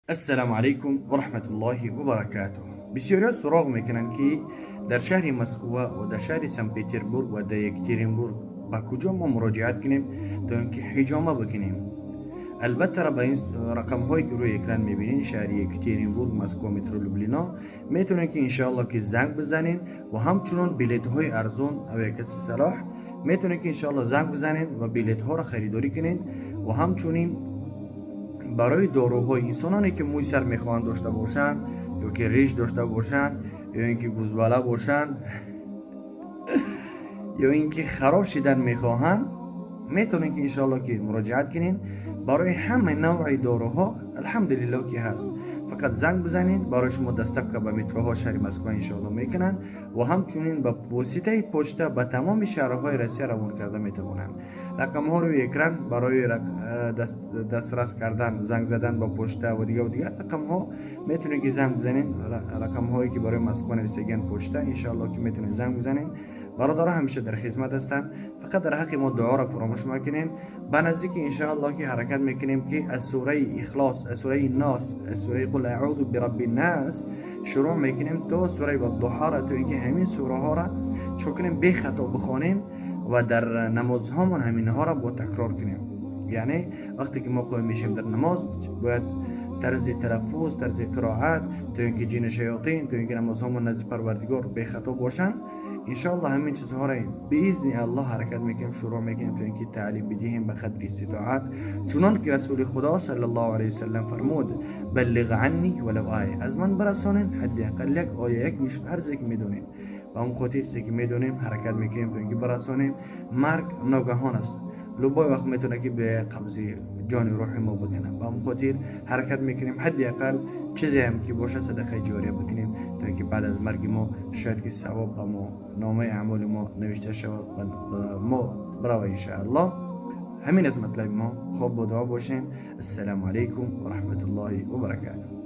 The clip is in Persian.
السلام علیکم و رحمت الله و برکاته. بسیاری سراغ میکنند که در شهر مسکو و در شهر سن پترزبورگ و در یکترینبورگ با کجا ما مراجعت کنیم تا اینکه حجامه بکنیم. البته را با این رقم هایی که روی اکران میبینین شهر یکترینبورگ، مسکو، مترو لوبلینا میتونین که انشاءالله که زنگ بزنین و همچنان بلیط های ارزون او کسی صلاح میتونین که انشاءالله زنگ بزنین و بلیط ها را خریداری کنین و همچنین برای داروهای انسانانی که موی سر میخواهند داشته باشند یا که ریش داشته باشند یا اینکه گوزباله باشند یا اینکه خراب شدن میخواهند میتونین که انشاءالله که مراجعت کنین. برای همه نوع داروها الحمدلله که هست، فقط زنگ بزنین برای شما دستک که به متروها شهر مسکو انشاءالله میکنن و همچنین به واسطه پشته به تمام شهرهای روسیه روان کرده میتوانند. رقم ها روی اکران برای دسترس کردن، زنگ زدن با پشته و دیگه رقم ها میتونید که زنگ بزنین. رقم هایی که برای مسکو نوشتگن پشته انشاءالله که میتونید زنگ بزنین. برادرها همیشه در خدمت هستن. فقط در حق ما دعا را فراموش نکنین. به نزدیک انشاءالله که حرکت میکنیم که از سوره اخلاص، از سوره الناس، از سوره قل اعوذ برب الناس شروع میکنیم تا سوره والضحی را، تا اینکه همین سوره ها را چون کنیم بی خطا بخوانیم و در نماز هامون همین ها را با تکرار کنیم. یعنی وقتی که ما قایم میشیم در نماز باید طرز تلفظ، طرز قرائت، تا اینکه جن شیاطین، تا اینکه نماز هامون نزد پروردگار بی خطا باشن. انشاءالله همین چیزها را باذن الله حرکت میکنیم، شروع میکنیم تا اینکه تعلیم بدهیم به قدر استطاعت، چنان که رسول خدا صلی الله علیه وسلم فرمود بلغ عنی ولو آیه، از من برسانین حداقل یک آیه، یک نشون، هر چیزی که میدونین. و اون خاطر چیزی که میدونیم حرکت میکنیم تا اینکه برسانیم. مرگ ناگهان است، لبای وقت میتونه که به قبض جان و روح ما بکنه. با اون خاطر حرکت میکنیم حداقل چیزی هم که باشه صدقه جاریه بکنیم تا اینکه بعد از مرگ ما شاید که ثواب به ما، نامه اعمال ما نوشته شود و ما برای ان شاء الله. همین از مطلب ما. خوب با دعا باشین. السلام علیکم و رحمت الله و برکاته.